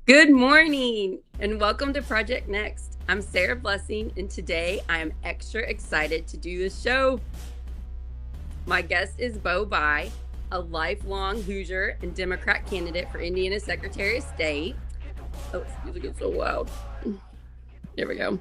Good morning and welcome to Project Next. I'm Sarah Blessing and today I am extra excited to do this show. My guest is Beau Bayh, a lifelong Hoosier and Democrat candidate for Indiana Secretary of State. Oh, this music is so loud. There we go.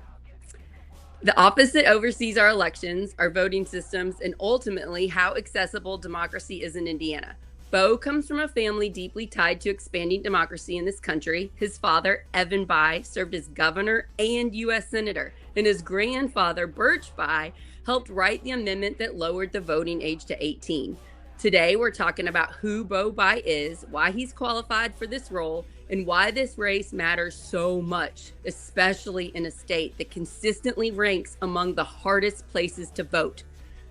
The office that oversees our elections, our voting systems, and ultimately how accessible democracy is in Indiana. Beau comes from a family deeply tied to expanding democracy in this country. His father, Evan Bayh, served as governor and U.S. senator, and his grandfather, Birch Bayh, helped write the amendment that lowered the voting age to 18. Today, we're talking about who Beau Bayh is, why he's qualified for this role, and why this race matters so much, especially in a state that consistently ranks among the hardest places to vote.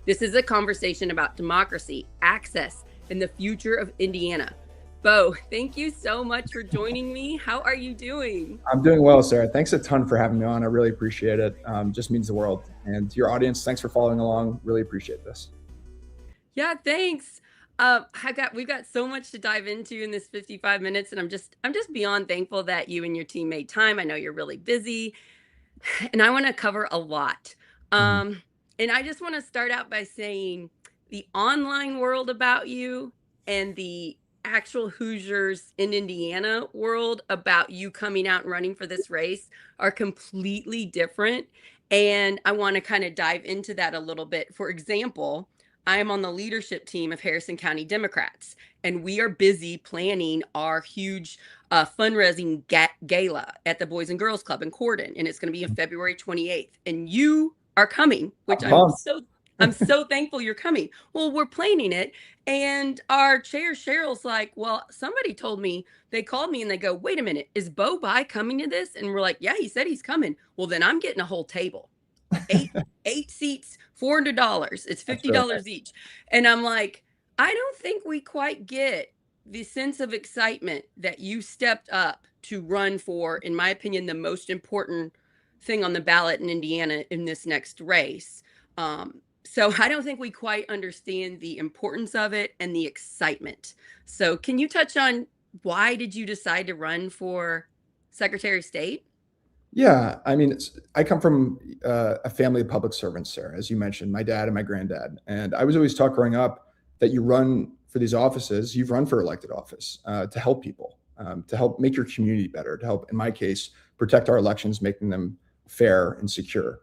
This is a conversation about democracy, access, and the future of Indiana. Beau, thank you so much for joining me. How are you doing? I'm doing well, Sarah. Thanks a ton for having me on. I really appreciate it. Just means the world. And to your audience, thanks for following along. Really appreciate this. Yeah, thanks. We've got so much to dive into in this 55 minutes, and I'm just beyond thankful that you and your team made time. I know you're really busy, and I want to cover a lot. And I just want to start out by saying the online world about you and the actual Hoosiers in Indiana world about you coming out and running for this race are completely different. And I want to kind of dive into that a little bit. For example, I am on the leadership team of Harrison County Democrats, and we are busy planning our huge fundraising gala at the Boys and Girls Club in Cordon, and it's going to be on February 28th. And you are coming, which I'm so thankful you're coming. Well, we're planning it. And our chair, Cheryl's like, well, somebody told me, they called me and they go, wait a minute, is Beau Bayh coming to this? And we're like, yeah, he said he's coming. Well, then I'm getting a whole table, eight seats, $400. It's $50 each. And I'm like, I don't think we quite get the sense of excitement that you stepped up to run for, in my opinion, the most important thing on the ballot in Indiana in this next race. So I don't think we quite understand the importance of it and the excitement. So can you touch on why did you decide to run for Secretary of State? Yeah, I mean, I come from a family of public servants, Sarah, as you mentioned, my dad and my granddad. And I was always taught growing up that you run for these offices, you've run for elected office to help people, to help make your community better, to help, in my case, protect our elections, making them fair and secure.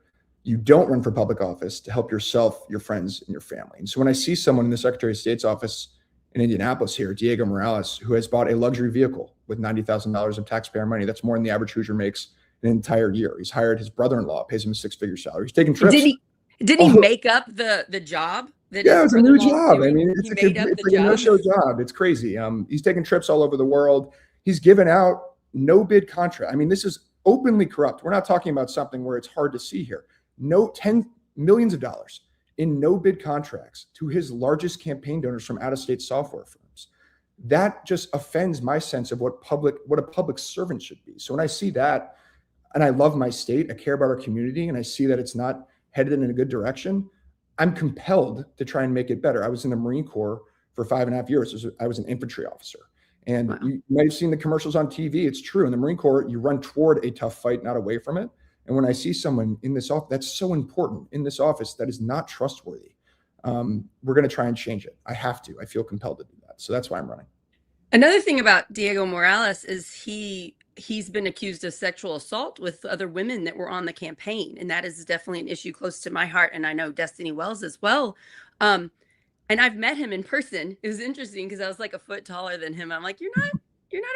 You don't run for public office to help yourself, your friends, and your family. And so when I see someone in the Secretary of State's office in Indianapolis here, Diego Morales, who has bought a luxury vehicle with $90,000 of taxpayer money, that's more than the average Hoosier makes an entire year. He's hired his brother-in-law, pays him a six-figure salary. He's taking trips. Did he make up the job? Yeah, it's a new job. I mean, it's like a no-show job. It's crazy. He's taking trips all over the world. He's given out no-bid contract. I mean, this is openly corrupt. We're not talking about something where it's hard to see here. $10 million in no-bid contracts to his largest campaign donors from out-of-state software firms. That just offends my sense of what a public servant should be. So when I see that, and I love my state, I care about our community, and I see that it's not headed in a good direction, I'm compelled to try and make it better. I was in the Marine Corps for 5.5 years. I was an infantry officer. And wow. You might have seen the commercials on TV. It's true. In the Marine Corps, you run toward a tough fight, not away from it. And when I see someone in this office, that's so important in this office, that is not trustworthy, we're going to try and change it. I have to. I feel compelled to do that. So that's why I'm running. Another thing about Diego Morales is he's been accused of sexual assault with other women that were on the campaign. And that is definitely an issue close to my heart. And I know Destiny Wells as well. And I've met him in person. It was interesting because I was like a foot taller than him. I'm like, you're not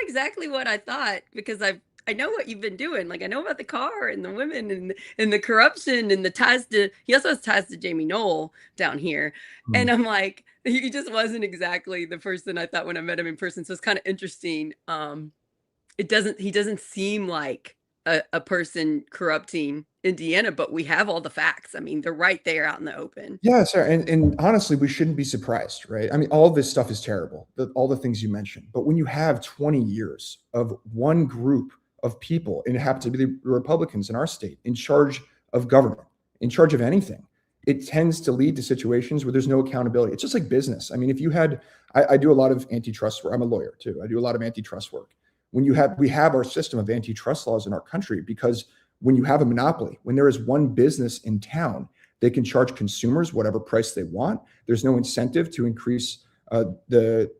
exactly what I thought, because I know what you've been doing. Like, I know about the car and the women and the corruption and the ties to, he also has ties to Jamie Knoll down here. And I'm like, he just wasn't exactly the person I thought when I met him in person. So it's kind of interesting. He doesn't seem like a person corrupting Indiana, but we have all the facts. I mean, they're right there out in the open. Yeah, sir. And honestly, we shouldn't be surprised, right? I mean, all this stuff is terrible, all the things you mentioned. But when you have 20 years of one group of people, and it happens to be the Republicans in our state, in charge of government, in charge of anything, it tends to lead to situations where there's no accountability. It's just like business. I mean, if you had, I do a lot of antitrust work. I'm a lawyer too. I do a lot of antitrust work. we have our system of antitrust laws in our country because when you have a monopoly, when there is one business in town, they can charge consumers whatever price they want. There's no incentive to increase the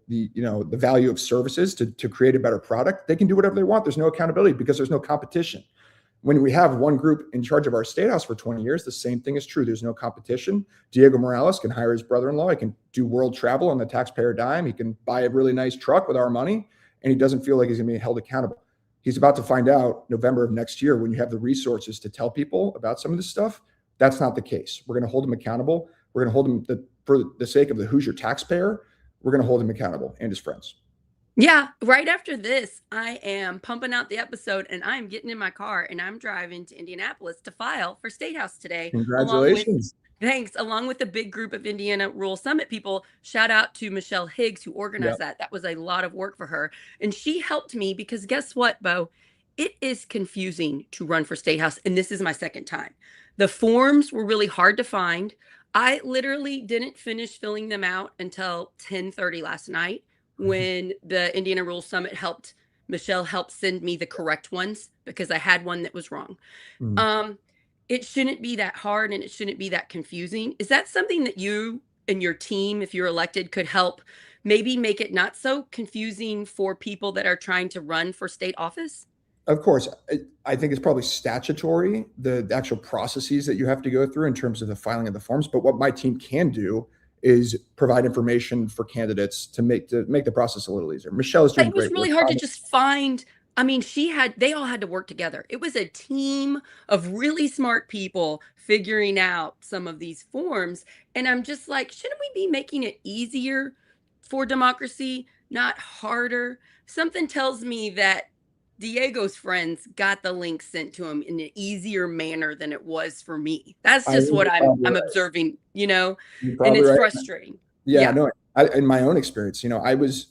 value of services to create a better product. They can do whatever they want. There's no accountability because there's no competition. When we have one group in charge of our state house for 20 years, the same thing is true. There's no competition. Diego Morales can hire his brother-in-law. He can do world travel on the taxpayer dime. He can buy a really nice truck with our money, and he doesn't feel like he's going to be held accountable. He's about to find out November of next year when you have the resources to tell people about some of this stuff. That's not the case. We're going to hold him accountable. We're going to hold him for the sake of the Hoosier taxpayer. We're going to hold him accountable and his friends. Yeah, right after this, I am pumping out the episode and I'm getting in my car and I'm driving to Indianapolis to file for State House today. Congratulations. Along with a big group of Indiana Rural Summit people. Shout out to Michelle Higgs who organized that. That was a lot of work for her. And she helped me because guess what, Beau? It is confusing to run for State House. And this is my second time. The forms were really hard to find. I literally didn't finish filling them out until 10:30 last night when the Indiana Rural Summit Michelle helped send me the correct ones because I had one that was wrong. It shouldn't be that hard and it shouldn't be that confusing. Is that something that you and your team, if you're elected, could help maybe make it not so confusing for people that are trying to run for state office? Of course, I think it's probably statutory, the actual processes that you have to go through in terms of the filing of the forms. But what my team can do is provide information for candidates to make the process a little easier. Michelle is doing great. It was really hard to just find. I mean, they all had to work together. It was a team of really smart people figuring out some of these forms. And I'm just like, shouldn't we be making it easier for democracy, not harder? Something tells me that Diego's friends got the link sent to him in an easier manner than it was for me. That's just what I'm observing, and it's frustrating. Yeah. No, in my own experience, I was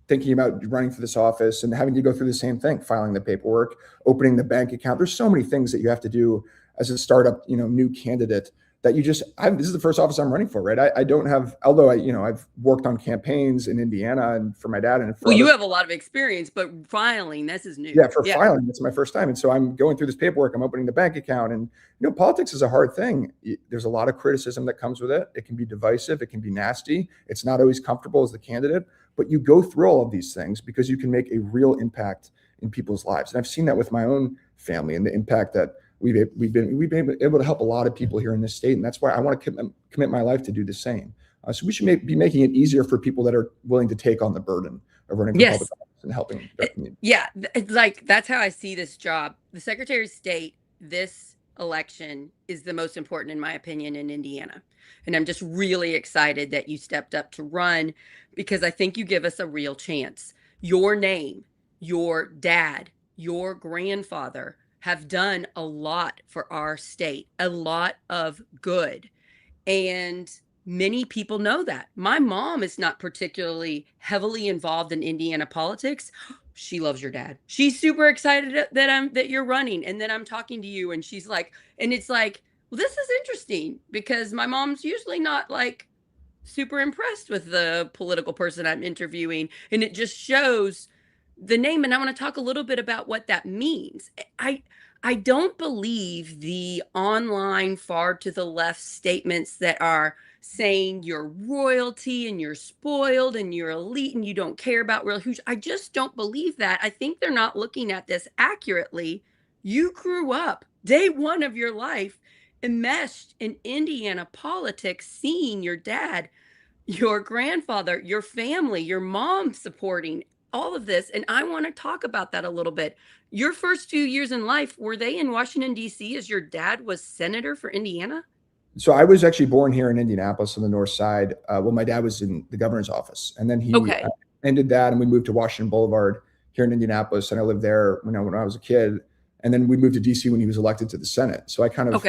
thinking about running for this office and having to go through the same thing, filing the paperwork, opening the bank account. There's so many things that you have to do as a startup, new candidate that this is the first office I'm running for, right? I don't have, although I've worked on campaigns in Indiana and for my dad and for you have a lot of experience, but filing, this is new. Yeah, filing, it's my first time. And so I'm going through this paperwork, I'm opening the bank account, and politics is a hard thing. There's a lot of criticism that comes with it. It can be divisive, it can be nasty. It's not always comfortable as the candidate, but you go through all of these things because you can make a real impact in people's lives. And I've seen that with my own family and the impact that we've been able to help a lot of people here in this state, and that's why I want to commit my life to do the same. So we should be making it easier for people that are willing to take on the burden of running for public office and helping their community. Yeah, it's like that's how I see this job. The Secretary of State, this election is the most important, in my opinion, in Indiana, and I'm just really excited that you stepped up to run because I think you give us a real chance. Your name, your dad, your grandfather have done a lot for our state, a lot of good. And many people know that. My mom is not particularly heavily involved in Indiana politics. She loves your dad. She's super excited that you're running and that I'm talking to you. And she's like, and it's like, well, this is interesting because my mom's usually not like super impressed with the political person I'm interviewing. And it just shows the name. And I want to talk a little bit about what that means. I don't believe the online far to the left statements that are saying you're royalty and you're spoiled and you're elite and you don't care about real huge. I just don't believe that. I think they're not looking at this accurately. You grew up day one of your life enmeshed in Indiana politics, seeing your dad, your grandfather, your family, your mom supporting all of this. And I want to talk about that a little bit. Your first few years in life, were they in Washington, D.C. as your dad was senator for Indiana? So I was actually born here in Indianapolis on the north side. My dad was in the governor's office, and then he ended that, and we moved to Washington Boulevard here in Indianapolis, and I lived there when I was a kid. And then we moved to D.C. when he was elected to the Senate. So I kind of,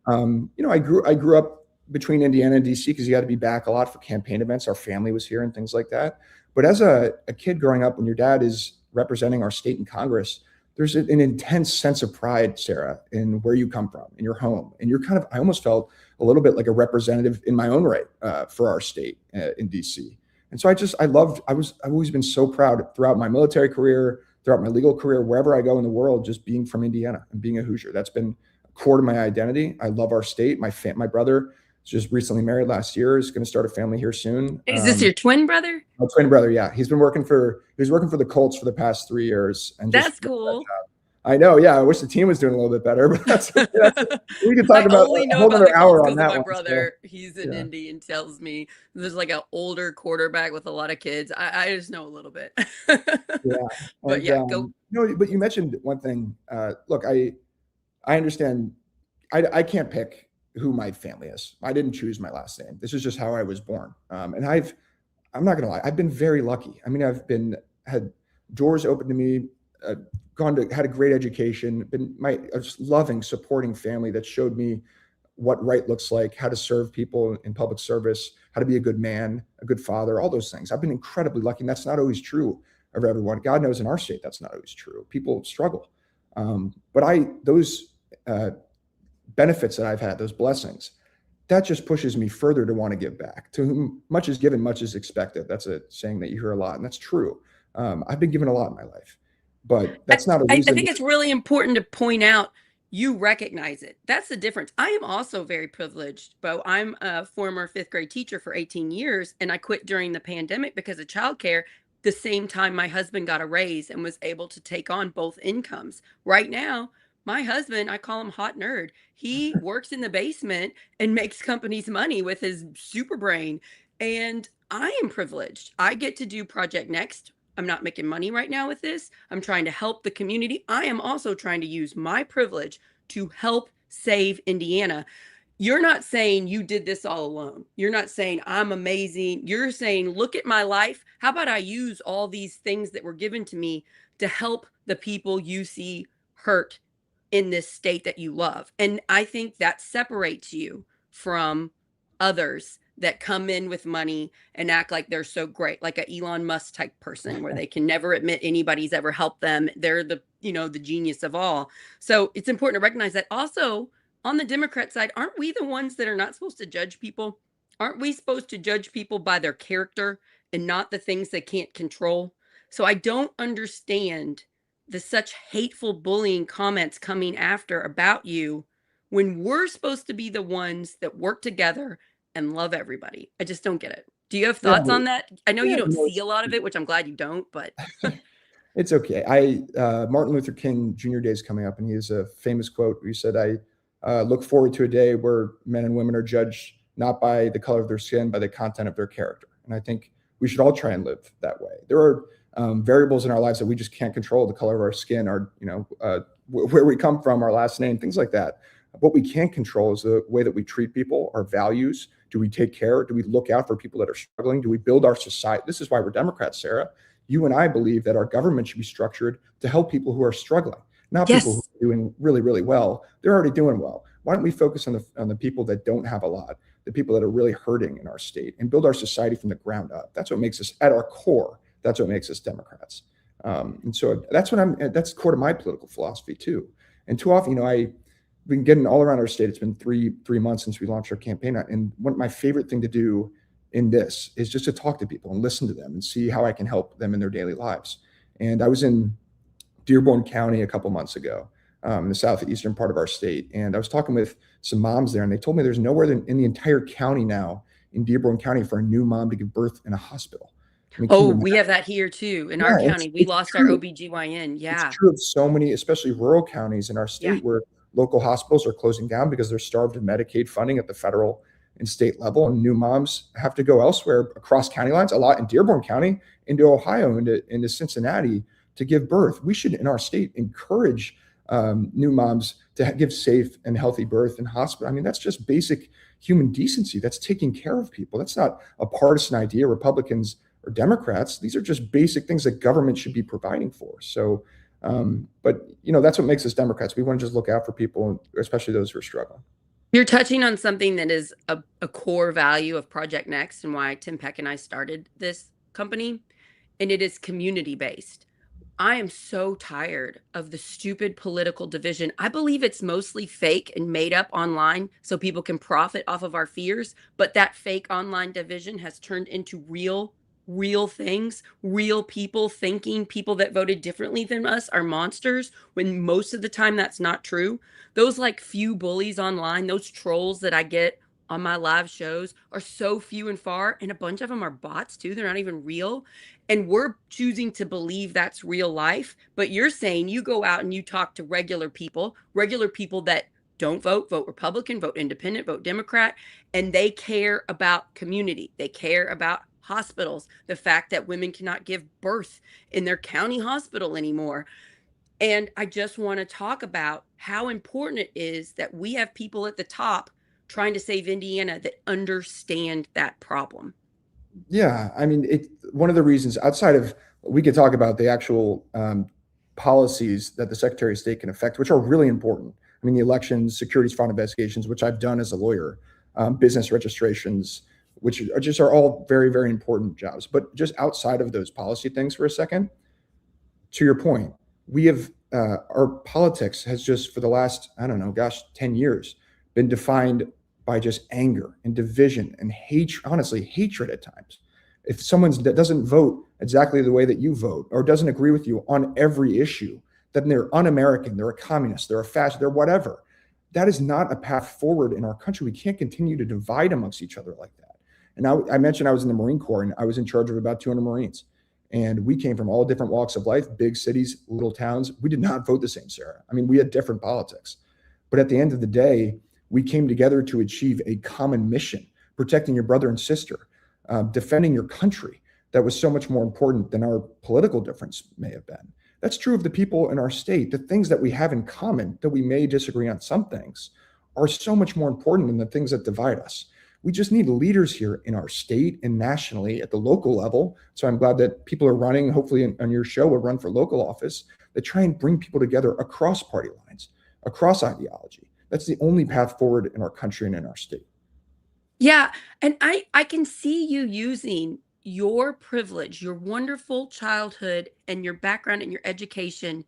I grew up between Indiana and D.C. because you had to be back a lot for campaign events. Our family was here and things like that. But as a kid growing up, when your dad is representing our state in Congress, there's an intense sense of pride, Sarah, in where you come from, in your home. And I almost felt a little bit like a representative in my own right for our state in DC. And so I've always been so proud throughout my military career, throughout my legal career, wherever I go in the world, just being from Indiana and being a Hoosier. That's been core to my identity. I love our state. My brother just recently married last year, is going to start a family here soon. Is this your twin brother? My twin brother, yeah. He was working for the Colts for the past 3 years, and that's cool. I know, yeah. I wish the team was doing a little bit better, but we can talk about a whole other hour on that. My brother, he's in Indy, and tells me there's like an older quarterback with a lot of kids. I just know a little bit. Yeah, but go. No, but you mentioned one thing. Look, I understand. I can't pick who my family is. I didn't choose my last name. This is just how I was born. And I'm not gonna lie, I've been very lucky. I mean, had doors open to me, had a great education, been a just loving, supporting family that showed me what right looks like, how to serve people in public service, how to be a good man, a good father, all those things. I've been incredibly lucky, and that's not always true of everyone. God knows in our state, that's not always true. People struggle. But those benefits that I've had, those blessings, that just pushes me further to want to give back. To whom much is given, much is expected. That's a saying that you hear a lot, and that's true. I've been given a lot in my life, but that's not a reason. I think it's really important to point out you recognize it. That's the difference. I am also very privileged, Beau. I'm a former 5th grade teacher for 18 years, and I quit during the pandemic because of childcare. The same time my husband got a raise and was able to take on both incomes. Right now, my husband, I call him hot nerd. He works in the basement and makes companies money with his super brain. And I am privileged. I get to do Project Next. I'm not making money right now with this. I'm trying to help the community. I am also trying to use my privilege to help save Indiana. You're not saying you did this all alone. You're not saying I'm amazing. You're saying, look at my life. How about I use all these things that were given to me to help the people you see hurt in this state that you love? And I think that separates you from others that come in with money and act like they're so great, like a Elon Musk type person, where they can never admit anybody's ever helped them. They're the genius of all. So it's important to recognize that. Also, on the Democrat side, aren't we the ones that are not supposed to judge people? Aren't we supposed to judge people by their character and not the things they can't control? So I don't understand the such hateful bullying comments coming after about you when we're supposed to be the ones that work together and love everybody. I just don't get it. Do you have thoughts on that? I know you don't see a lot of it, which I'm glad you don't, but it's okay. Martin Luther King Jr. Day is coming up, and he has a famous quote where he said, I look forward to a day where men and women are judged not by the color of their skin, by the content of their character. And I think we should all try and live that way. There are variables in our lives that we just can't control: the color of our skin, where we come from, our last name, things like that. What we can control is the way that we treat people, our values. Do we take care? Do we look out for people that are struggling? Do we build our society? This is why we're Democrats, Sarah. You and I believe that our government should be structured to help people who are struggling, not people who are doing really, really well. They're already doing well. Why don't we focus on the people that don't have a lot, the people that are really hurting in our state, and build our society from the ground up? That's what makes us, at our core, that's what makes us Democrats. And so that's core to my political philosophy too. And too often, I've been getting all around our state. It's been three months since we launched our campaign. And my favorite thing to do in this is just to talk to people and listen to them and see how I can help them in their daily lives. And I was in Dearborn County a couple months ago, in the southeastern part of our state. And I was talking with some moms there, and they told me there's nowhere in the entire county now in Dearborn County for a new mom to give birth in a hospital. I mean, we have that here too. In our county, we lost our OBGYN. Yeah. It's true of so many, especially rural counties in our state, where local hospitals are closing down because they're starved of Medicaid funding at the federal and state level, and new moms have to go elsewhere across county lines, a lot in Dearborn County, into Ohio, into Cincinnati, to give birth. We should, in our state, encourage new moms to give safe and healthy birth in hospital. I mean, that's just basic human decency. That's taking care of people. That's not a partisan idea, Republicans or Democrats. These are just basic things that government should be providing for. So, but that's what makes us Democrats. We want to just look out for people, especially those who are struggling. You're touching on something that is a core value of Project Next and why Tim Peck and I started this company, and it is community-based. I am so tired of the stupid political division. I believe it's mostly fake and made up online so people can profit off of our fears, but that fake online division has turned into real real things, real people thinking people that voted differently than us are monsters, when most of the time that's not true. Those like few bullies online, those trolls that I get on my live shows are so few and far, and a bunch of them are bots too. They're not even real. And we're choosing to believe that's real life. But you're saying you go out and you talk to regular people that don't vote Republican, vote independent, vote Democrat, and they care about community. They care about hospitals, the fact that women cannot give birth in their county hospital anymore. And I just want to talk about how important it is that we have people at the top trying to save Indiana that understand that problem. Yeah, I mean, one of the reasons outside of we could talk about the actual policies that the Secretary of State can affect, which are really important. I mean, the elections, securities fraud investigations, which I've done as a lawyer, business registrations, which are all very, very important jobs. But just outside of those policy things for a second, to your point, we have our politics has just for the last, I don't know, 10 years been defined by just anger and division and hatred, honestly, hatred at times. If someone doesn't vote exactly the way that you vote or doesn't agree with you on every issue, then they're un-American, they're a communist, they're a fascist, they're whatever. That is not a path forward in our country. We can't continue to divide amongst each other like that. And I mentioned I was in the Marine Corps and I was in charge of about 200 Marines. And we came from all different walks of life, big cities, little towns. We did not vote the same, Sarah. I mean, we had different politics. But at the end of the day, we came together to achieve a common mission, protecting your brother and sister, defending your country. That was so much more important than our political difference may have been. That's true of the people in our state. The things that we have in common, that we may disagree on some things, are so much more important than the things that divide us. We just need leaders here in our state and nationally at the local level. So I'm glad that people are running, hopefully on your show, will run for local office, that try and bring people together across party lines, across ideology. That's the only path forward in our country and in our state. Yeah, and I can see you using your privilege, your wonderful childhood and your background and your education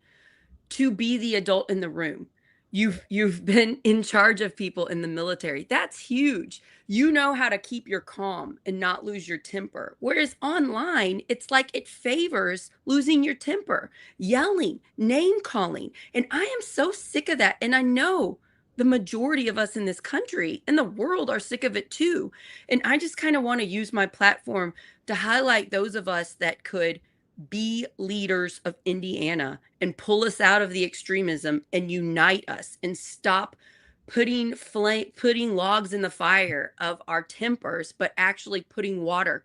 to be the adult in the room. You've been in charge of people in the military. That's huge. You know how to keep your calm and not lose your temper. Whereas online, it's like it favors losing your temper, yelling, name calling. And I am so sick of that. And I know the majority of us in this country and the world are sick of it too. And I just kind of want to use my platform to highlight those of us that could be leaders of Indiana and pull us out of the extremism and unite us and stop putting logs in the fire of our tempers, but actually putting water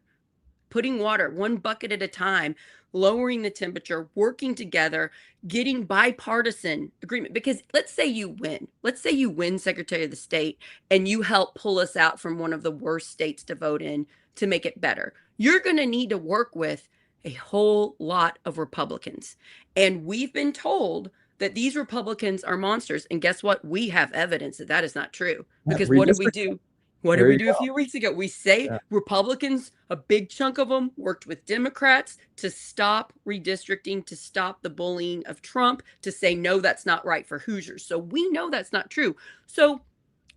one bucket at a time, lowering the temperature, working together, getting bipartisan agreement. Because let's say you win Secretary of the State and you help pull us out from one of the worst states to vote in to make it better. You're going to need to work with a whole lot of Republicans. And we've been told that these Republicans are monsters. And guess what? We have evidence that that is not true. Because what did we do? What did we do a few weeks ago? We say Republicans, a big chunk of them, worked with Democrats to stop redistricting, to stop the bullying of Trump, to say, no, that's not right for Hoosiers. So we know that's not true. So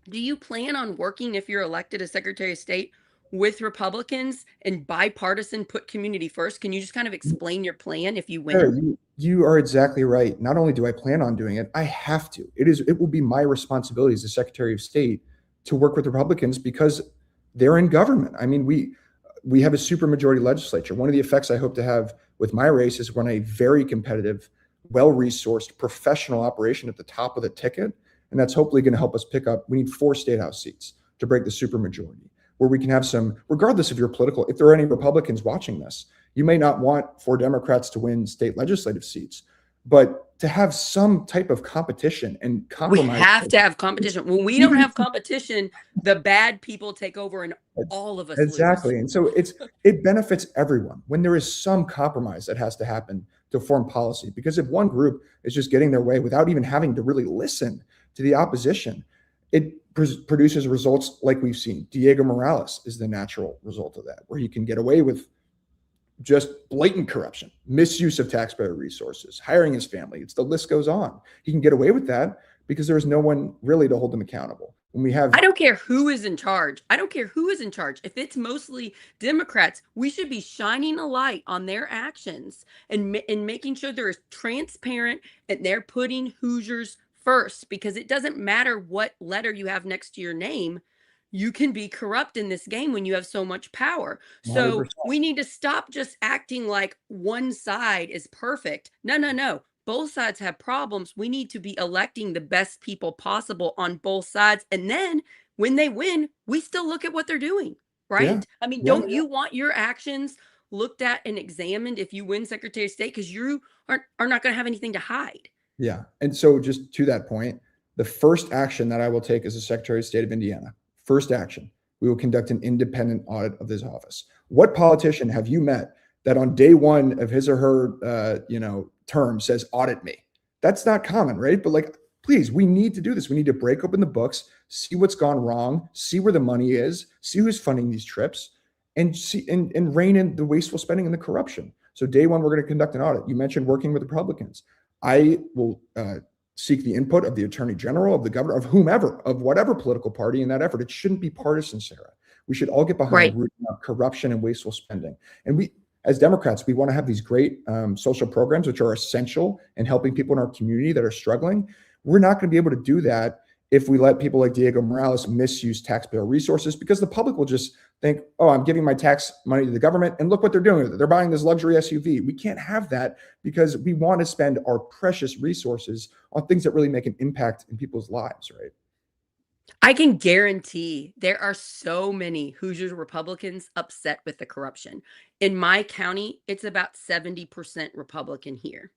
do you plan on working, if you're elected as Secretary of State, with Republicans and bipartisan, put community first? Can you just kind of explain your plan if you win? Sure, you are exactly right. Not only do I plan on doing it, I have to. It will be my responsibility as the Secretary of State to work with Republicans because they're in government. I mean, we have a supermajority legislature. One of the effects I hope to have with my race is run a very competitive, well-resourced, professional operation at the top of the ticket. And that's hopefully going to help us pick up. We need 4 state house seats to break the supermajority, where we can have some, regardless of your political, if there are any Republicans watching this, you may not want 4 Democrats to win state legislative seats, but to have some type of competition and compromise. We have to have competition. When we don't have competition, the bad people take over and all of us exactly. lose. And so it benefits everyone when there is some compromise that has to happen to form policy. Because if one group is just getting their way without even having to really listen to the opposition, it produces results like we've seen. Diego Morales is the natural result of that, where he can get away with just blatant corruption, misuse of taxpayer resources, hiring his family. The list goes on. He can get away with that because there is no one really to hold him accountable. when we have. I don't care who is in charge. I don't care who is in charge. If it's mostly Democrats, we should be shining a light on their actions and making sure they're transparent and they're putting Hoosiers first, because it doesn't matter what letter you have next to your name. You can be corrupt in this game when you have so much power. So 100%. we need to stop just acting like one side is perfect. No, no, no. Both sides have problems. We need to be electing the best people possible on both sides. And then when they win, we still look at what they're doing, Yeah. right? I mean, Yeah. don't you want your actions looked at and examined if you win Secretary of State? Because you are not going to have anything to hide. Yeah. And so just to that point, the first action that I will take as a Secretary of State of Indiana, first action, we will conduct an independent audit of this office. What politician have you met that on day one of his or her, term says, audit me? That's not common, right? But like, please, we need to do this. We need to break open the books, see what's gone wrong, see where the money is, see who's funding these trips, and see and rein in the wasteful spending and the corruption. So day one, we're going to conduct an audit. You mentioned working with Republicans. I will seek the input of the Attorney General, of the governor, of whomever, of whatever political party in that effort. It shouldn't be partisan, Sarah. We should all get behind rooting out corruption and wasteful spending. And we, as Democrats, we want to have these great social programs, which are essential in helping people in our community that are struggling. We're not going to be able to do that if we let people like Diego Morales misuse taxpayer resources, because the public will just think, oh, I'm giving my tax money to the government and look what they're doing with it. They're buying this luxury SUV. We can't have that, because we want to spend our precious resources on things that really make an impact in people's lives, right? I can guarantee there are so many Hoosiers Republicans upset with the corruption. In my county, it's about 70% Republican here,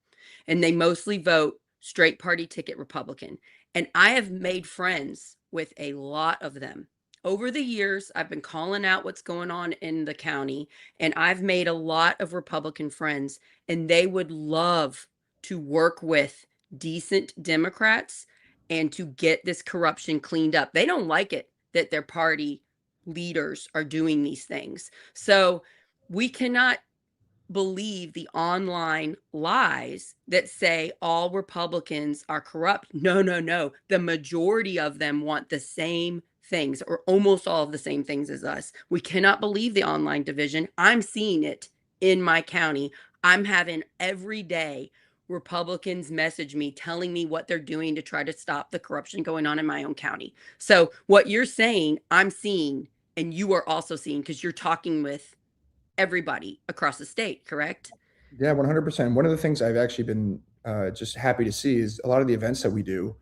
and they mostly vote straight party ticket Republican. And I have made friends with a lot of them. Over the years, I've been calling out what's going on in the county, and I've made a lot of Republican friends, and they would love to work with decent Democrats and to get this corruption cleaned up. They don't like it that their party leaders are doing these things. So we cannot believe the online lies that say all Republicans are corrupt. No, no, no. The majority of them want the same things, or almost all of the same things as us. We cannot believe the online division. I'm seeing it in my county. I'm having every day Republicans message me telling me what they're doing to try to stop the corruption going on in my own county. So what you're saying, I'm seeing, and you are also seeing, because you're talking with everybody across the state, correct? Yeah, 100%. One of the things I've actually been just happy to see is a lot of the events that we do.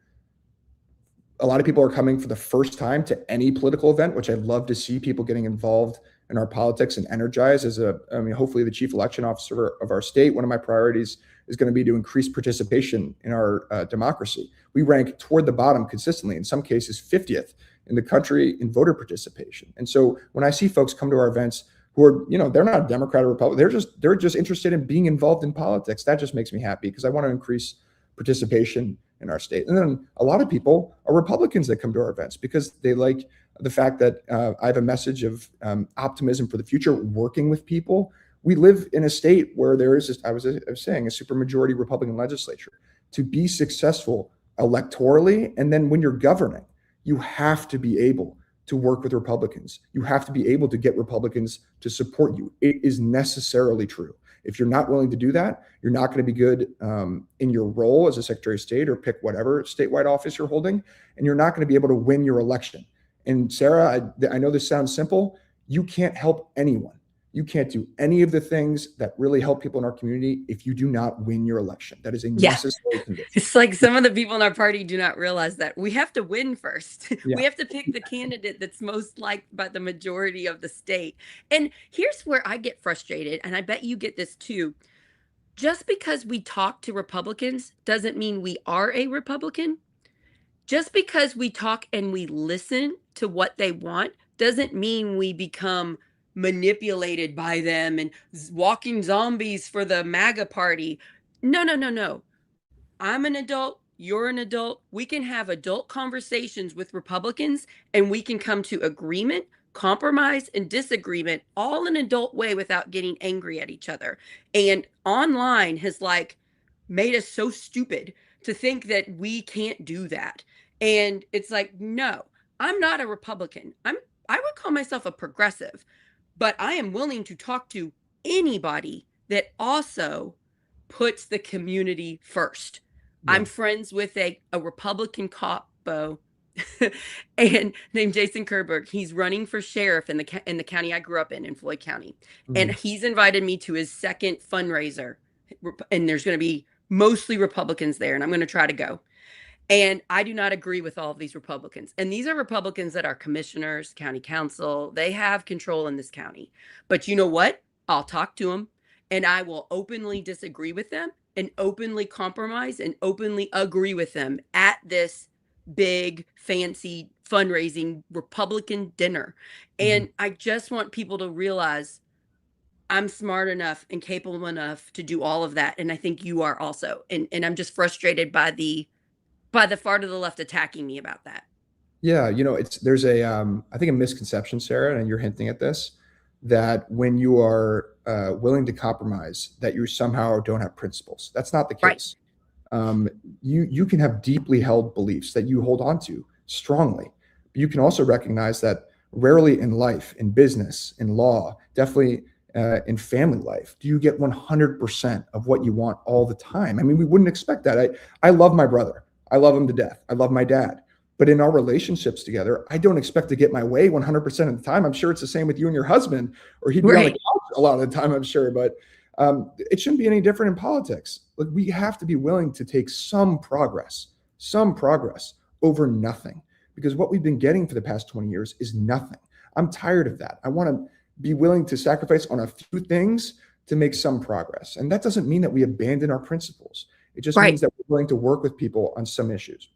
A lot of people are coming for the first time to any political event, which I love to see people getting involved in our politics and energized. Hopefully the chief election officer of our state, one of my priorities is going to be to increase participation in our democracy. We rank toward the bottom consistently, in some cases 50th in the country in voter participation. And so when I see folks come to our events who are, they're not Democrat or Republican, they're just interested in being involved in politics, that just makes me happy, because I want to increase participation in our state. And then a lot of people are Republicans that come to our events because they like the fact that I have a message of optimism for the future, working with people. We live in a state where there is, I was saying, a supermajority Republican legislature. To be successful electorally, and then when you're governing, you have to be able to work with Republicans. You have to be able to get Republicans to support you. It is necessarily true. If you're not willing to do that, you're not going to be good in your role as a Secretary of State, or pick whatever statewide office you're holding, and you're not going to be able to win your election. And Sarah, I know this sounds simple. You can't help anyone. You can't do any of the things that really help people in our community if you do not win your election. That is a necessary condition. It's like some of the people in our party do not realize that we have to win first. Yeah. We have to pick the candidate that's most liked by the majority of the state. And here's where I get frustrated, and I bet you get this too. Just because we talk to Republicans doesn't mean we are a Republican. Just because we talk and we listen to what they want doesn't mean we become manipulated by them and walking zombies for the MAGA party. No, no, no, no. I'm an adult. You're an adult. We can have adult conversations with Republicans, and we can come to agreement, compromise, and disagreement all in an adult way without getting angry at each other. And online has made us so stupid to think that we can't do that. And it's like, no, I'm not a Republican. I would call myself a progressive, but I am willing to talk to anybody that also puts the community first. Yeah. I'm friends with a Republican cop, Beau, and named Jason Kerberg. He's running for sheriff in the county I grew up in Floyd County. And Mhm. he's invited me to his second fundraiser. And there's going to be mostly Republicans there, and I'm going to try to go. And I do not agree with all of these Republicans. And these are Republicans that are commissioners, county council. They have control in this county. But you know what? I'll talk to them and I will openly disagree with them and openly compromise and openly agree with them at this big, fancy fundraising Republican dinner. Mhm. And I just want people to realize I'm smart enough and capable enough to do all of that. And I think you are also. And I'm just frustrated by the far to the left attacking me about that. Yeah, there's I think a misconception, Sarah, and you're hinting at this, that when you are willing to compromise, that you somehow don't have principles. That's not the Right. case. You can have deeply held beliefs that you hold on to strongly. You can also recognize that rarely in life, in business, in law, definitely in family life, do you get 100% of what you want all the time. I mean, we wouldn't expect that. I love my brother. I love him to death. I love my dad. But in our relationships together, I don't expect to get my way 100% of the time. I'm sure it's the same with you and your husband, or he'd be on the Right. couch a lot of the time, I'm sure. But it shouldn't be any different in politics. Like, we have to be willing to take some progress over nothing, because what we've been getting for the past 20 years is nothing. I'm tired of that. I want to be willing to sacrifice on a few things to make some progress. And that doesn't mean that we abandon our principles. It just Right. means that we're willing to work with people on some issues.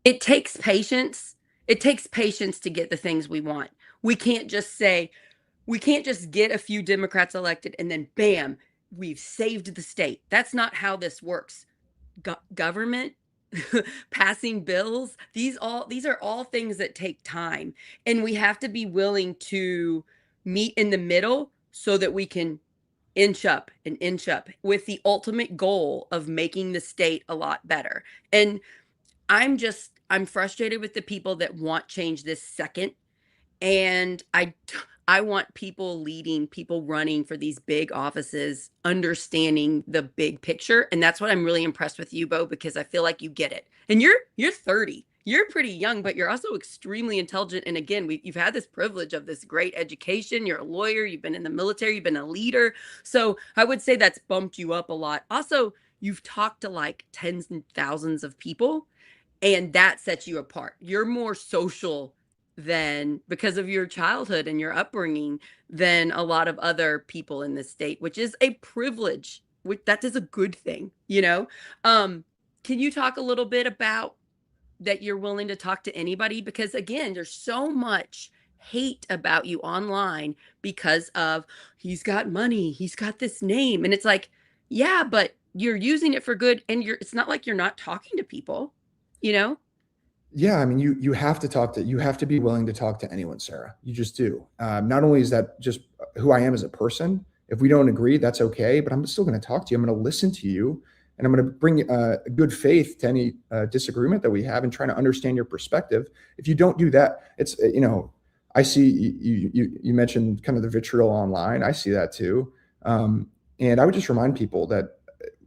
It takes patience. It takes patience to get the things we want. We can't just say, we can't just get a few Democrats elected and then bam, we've saved the state. That's not how this works. Government, passing bills, these are all things that take time, and we have to be willing to meet in the middle so that we can inch up with the ultimate goal of making the state a lot better. And I'm frustrated with the people that want change this second, and I want people leading, people running for these big offices, understanding the big picture, and that's what I'm really impressed with you, Beau, because I feel like you get it. And you're 30. You're pretty young, but you're also extremely intelligent. And again, you've had this privilege of this great education. You're a lawyer. You've been in the military. You've been a leader. So I would say that's bumped you up a lot. Also, you've talked to like tens and thousands of people, and that sets you apart. You're more social than, because of your childhood and your upbringing, than a lot of other people in this state, which is a privilege. Which that is a good thing, you know. Can you talk a little bit about that you're willing to talk to anybody? Because again, there's so much hate about you online because of he's got money, he's got this name, and it's like, yeah, but you're using it for good, and it's not like you're not talking to people, you know. Yeah, I mean, you have to be willing to talk to anyone, Sarah. You just do. Not only is that just who I am as a person. If we don't agree, that's okay. But I'm still going to talk to you. I'm going to listen to you, and I'm going to bring good faith to any disagreement that we have, and trying to understand your perspective. If you don't do that, it's I see you mentioned kind of the vitriol online. I see that too, and I would just remind people that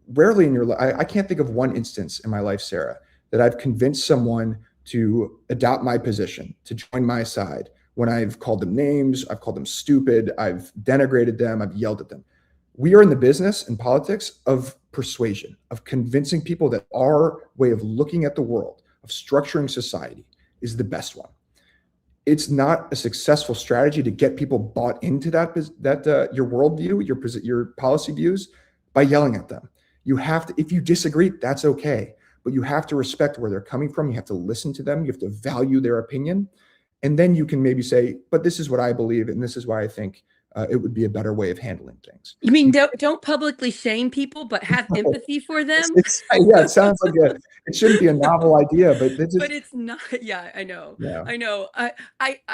rarely in your life, I can't think of one instance in my life, Sarah, that I've convinced someone to adopt my position, to join my side, when I've called them names, I've called them stupid, I've denigrated them, I've yelled at them. We are in the business in politics of persuasion, of convincing people that our way of looking at the world, of structuring society, is the best one. It's not a successful strategy to get people bought into that your worldview, your policy views, by yelling at them. You have to, if you disagree, that's okay, but you have to respect where they're coming from. You have to listen to them. You have to value their opinion. And then you can maybe say, but this is what I believe, and this is why I think it would be a better way of handling things. You mean don't publicly shame people, but have empathy for them? Yeah, it sounds like it shouldn't be a novel idea, but it's just, but it's not. Yeah, I know. yeah, I know.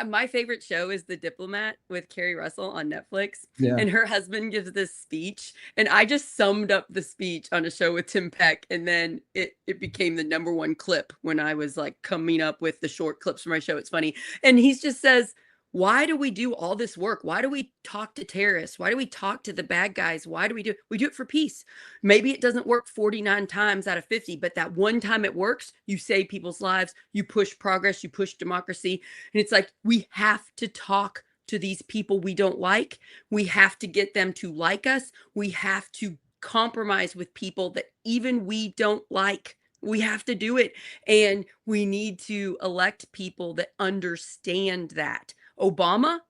My favorite show is The Diplomat with Carrie Russell on Netflix, yeah. and her husband gives this speech, and I just summed up the speech on a show with Tim Peck, and then it became the #1 clip when I was like coming up with the short clips for my show. It's funny, and he just says, why do we do all this work? Why do we talk to terrorists? Why do we talk to the bad guys? Why do we do it? We do it for peace. Maybe it doesn't work 49 times out of 50, but that one time it works, you save people's lives, you push progress, you push democracy. And it's like, we have to talk to these people we don't like. We have to get them to like us. We have to compromise with people that even we don't like. We have to do it. And we need to elect people that understand that. Obama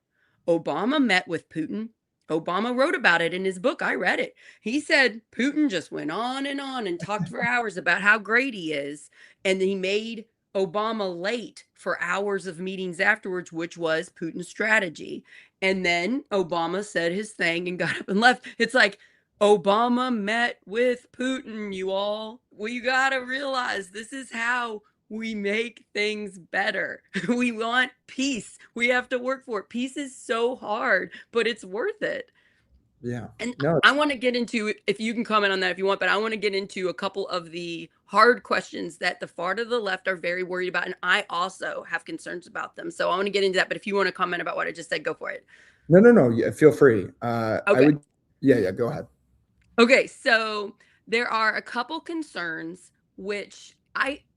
met with Putin. Obama wrote about it in his book. I read it. He said Putin just went on and talked for hours about how great he is. And he made Obama late for hours of meetings afterwards, which was Putin's strategy. And then Obama said his thing and got up and left. It's like, Obama met with Putin, you all. We got to realize this is how we make things better. We want peace. We have to work for it. Peace is so hard, but it's worth it. Yeah. And No, I want to get into, if you can comment on that if you want, but I want to get into a couple of the hard questions that the far to the left are very worried about. And I also have concerns about them. So I want to get into that. But if you want to comment about what I just said, go for it. No. Yeah, feel free. Okay. I would, yeah, go ahead. Okay. So there are a couple concerns which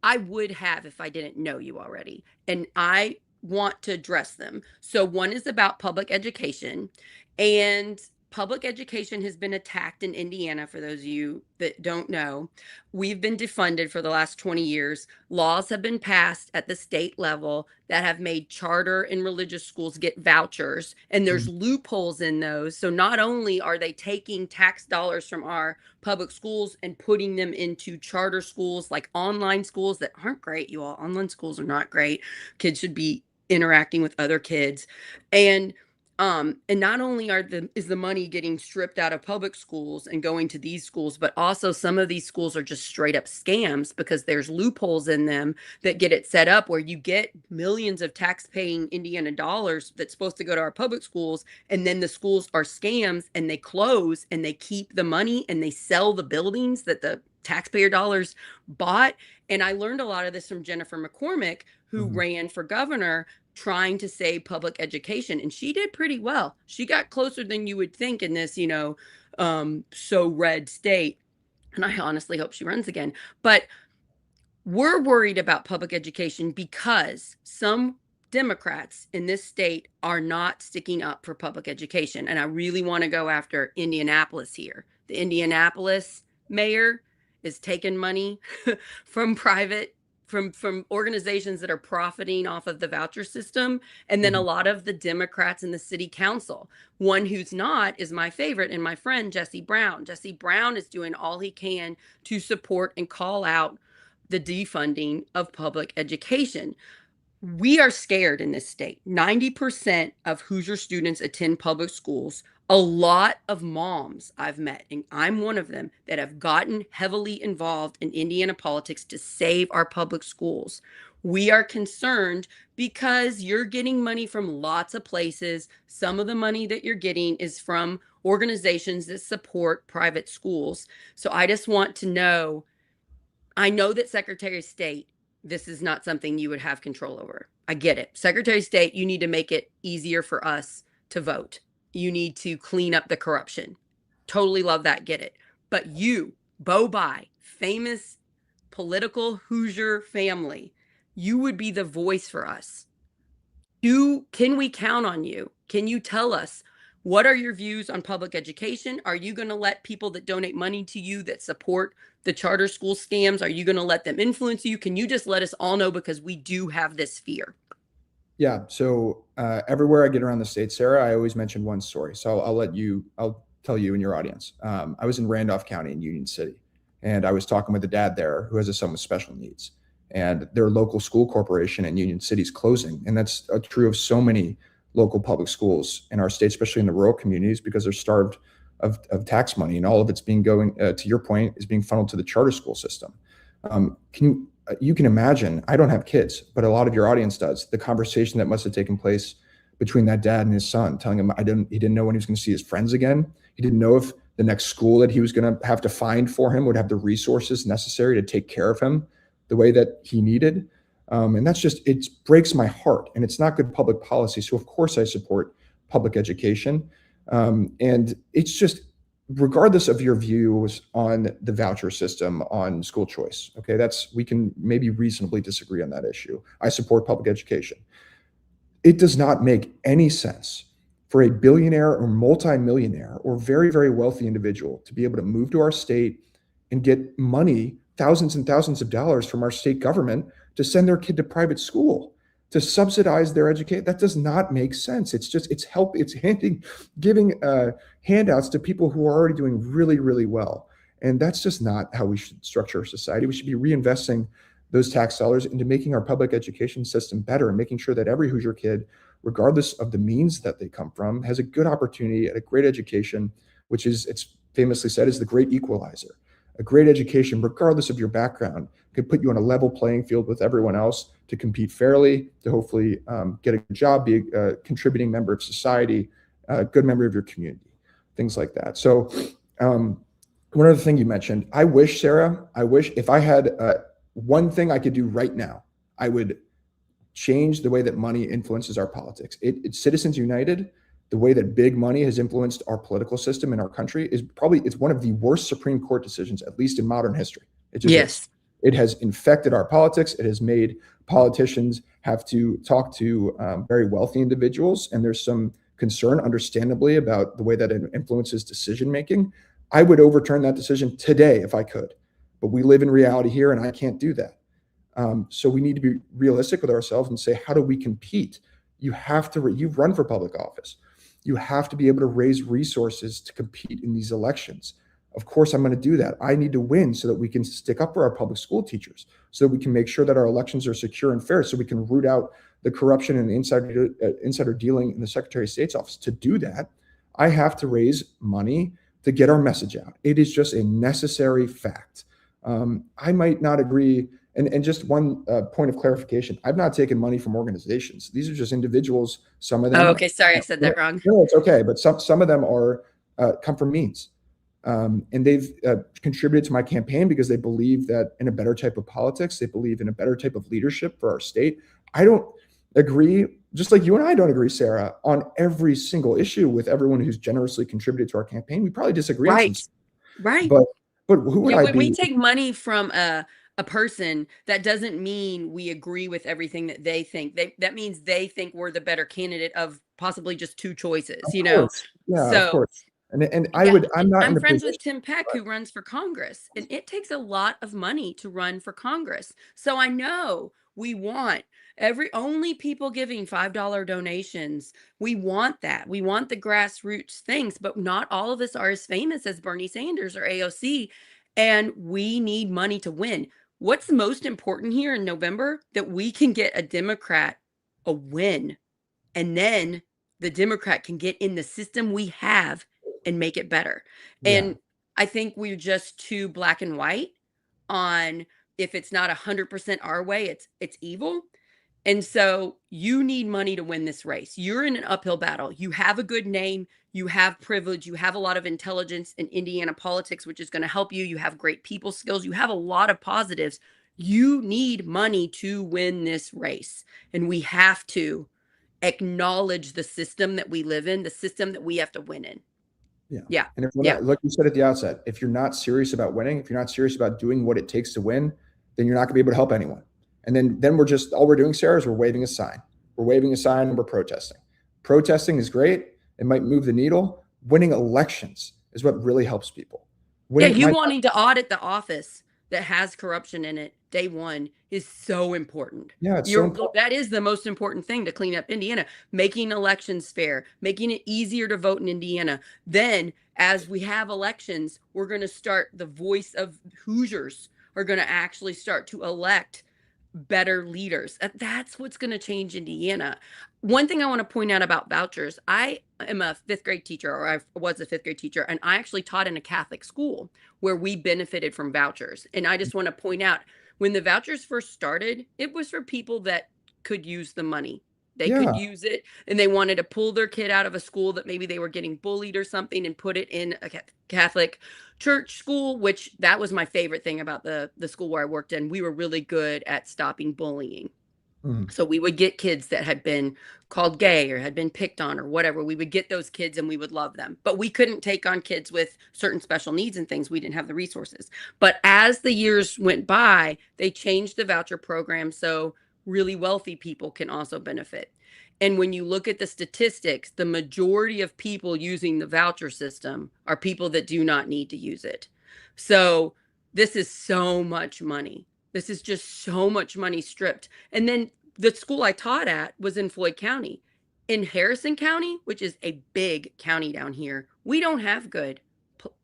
I would have if I didn't know you already. And I want to address them. So one is about public education, and public education has been attacked in Indiana. For those of you that don't know, we've been defunded for the last 20 years. Laws have been passed at the state level that have made charter and religious schools get vouchers, and there's loopholes in those. So not only are they taking tax dollars from our public schools and putting them into charter schools, like online schools that aren't great, you all. Online schools are not great. Kids should be interacting with other kids. And not only is the money getting stripped out of public schools and going to these schools, but also some of these schools are just straight up scams because there's loopholes in them that get it set up where you get millions of tax-paying Indiana dollars that's supposed to go to our public schools, and then the schools are scams and they close and they keep the money and they sell the buildings that the taxpayer dollars bought. And I learned a lot of this from Jennifer McCormick, who ran for governor, trying to save public education, and she did pretty well. She got closer than you would think in this, so red state. And I honestly hope she runs again. But we're worried about public education because some Democrats in this state are not sticking up for public education. And I really want to go after Indianapolis here. The Indianapolis mayor is taking money from organizations that are profiting off of the voucher system. And then a lot of the Democrats in the city council. One who's not is my favorite and my friend, Jesse Brown. Jesse Brown is doing all he can to support and call out the defunding of public education. We are scared in this state. 90% of Hoosier students attend public schools. A lot of moms I've met, and I'm one of them, that have gotten heavily involved in Indiana politics to save our public schools. We are concerned because you're getting money from lots of places. Some of the money that you're getting is from organizations that support private schools. So I just want to know, I know that Secretary of State, this is not something you would have control over. I get it. Secretary of State, you need to make it easier for us to vote. You need to clean up the corruption. Totally love that. Get it. But you, Beau Bayh, famous political Hoosier family, you would be the voice for us. Can we count on you? Can you tell us, what are your views on public education? Are you going to let people that donate money to you that support the charter school scams, are you going to let them influence you? Can you just let us all know, because we do have this fear? Yeah. So everywhere I get around the state, Sarah, I always mention one story. So I'll tell you and your audience. I was in Randolph County in Union City, and I was talking with a dad there who has a son with special needs, and their local school corporation in Union City is closing. And that's true of so many local public schools in our state, especially in the rural communities, because they're starved of tax money, and all of it's being to your point, is being funneled to the charter school system. You can imagine, I don't have kids, but a lot of your audience does, the conversation that must have taken place between that dad and his son, telling him he didn't know when he was going to see his friends again. He didn't know if the next school that he was going to have to find for him would have the resources necessary to take care of him the way that he needed. And that's just, it breaks my heart, and it's not good public policy. So of course I support public education. And it's just, regardless of your views on the voucher system, on school choice, okay, we can maybe reasonably disagree on that issue. I support public education. It does not make any sense for a billionaire or multimillionaire or very, very wealthy individual to be able to move to our state and get money, thousands and thousands of dollars from our state government to send their kid to private school, to subsidize their education. That does not make sense. It's giving handouts to people who are already doing really, really well. And that's just not how we should structure our society. We should be reinvesting those tax dollars into making our public education system better and making sure that every Hoosier kid, regardless of the means that they come from, has a good opportunity at a great education, which is, it's famously said, is the great equalizer. A great education, regardless of your background, could put you on a level playing field with everyone else to compete fairly, to hopefully get a good job, be a contributing member of society, a good member of your community, things like that. So one other thing you mentioned, I wish, Sarah, if I had one thing I could do right now, I would change the way that money influences our politics. It's Citizens United, the way that big money has influenced our political system in our country it's one of the worst Supreme Court decisions, at least in modern history. Yes. It has infected our politics. It has made politicians have to talk to very wealthy individuals. And there's some concern, understandably, about the way that it influences decision-making. I would overturn that decision today if I could, but we live in reality here and I can't do that. So we need to be realistic with ourselves and say, how do we compete? You've run for public office. You have to be able to raise resources to compete in these elections. Of course, I'm going to do that. I need to win so that we can stick up for our public school teachers, so that we can make sure that our elections are secure and fair, so we can root out the corruption and insider dealing in the Secretary of State's office. To do that, I have to raise money to get our message out. It is just a necessary fact. I might not agree. And just one point of clarification, I've not taken money from organizations. These are just individuals. Some of them. Oh, okay. Sorry, I said that wrong. No, it's okay. But some of them come from means. And they've contributed to my campaign because they believe that in a better type of politics, they believe in a better type of leadership for our state. I don't agree, just like you and I don't agree, Sarah, on every single issue with everyone who's generously contributed to our campaign. We probably disagree. Right. Right. But who would I be? When we take money from a person, that doesn't mean we agree with everything that they think. That means they think we're the better candidate of possibly just two choices, Yeah, so, of course. And I'm friends with Tim Peck, who runs for Congress, and it takes a lot of money to run for Congress. So I know we want only people giving $5 donations. We want that. We want the grassroots things, but not all of us are as famous as Bernie Sanders or AOC, and we need money to win. What's most important here in November? That we can get a Democrat a win, and then the Democrat can get in the system we have and make it better. Yeah. And I think we're just too black and white on, if it's not 100% our way, it's evil. And so you need money to win this race. You're in an uphill battle. You have a good name. You have privilege. You have a lot of intelligence in Indiana politics, which is going to help you. You have great people skills. You have a lot of positives. You need money to win this race. And we have to acknowledge the system that we live in, the system that we have to win in. Yeah. And if like you said at the outset, if you're not serious about winning, if you're not serious about doing what it takes to win, then you're not going to be able to help anyone. And then all we're doing, Sarah, is we're waving a sign. We're waving a sign and we're protesting. Protesting is great. It might move the needle. Winning elections is what really helps people. Wanting to audit the office that has corruption in it day one is so important. Yeah, it's so important. That is the most important thing to clean up Indiana, making elections fair, making it easier to vote in Indiana. Then as we have elections, we're going to start, the voice of Hoosiers are going to actually start to elect better leaders. That's what's going to change Indiana. One thing I want to point out about vouchers, I am a fifth grade teacher, or I was a fifth grade teacher, and I actually taught in a Catholic school where we benefited from vouchers. And I just want to point out, when the vouchers first started, it was for people that could use the money. They could use it, and they wanted to pull their kid out of a school that maybe they were getting bullied or something and put it in a Catholic church school, which that was my favorite thing about the school where I worked in. We were really good at stopping bullying. So we would get kids that had been called gay or had been picked on or whatever. We would get those kids and we would love them. But we couldn't take on kids with certain special needs and things. We didn't have the resources. But as the years went by, they changed the voucher program so really wealthy people can also benefit. And when you look at the statistics, the majority of people using the voucher system are people that do not need to use it. So this is so much money. This is just so much money stripped. And then the school I taught at was in Floyd County. In Harrison County, which is a big county down here, we don't have good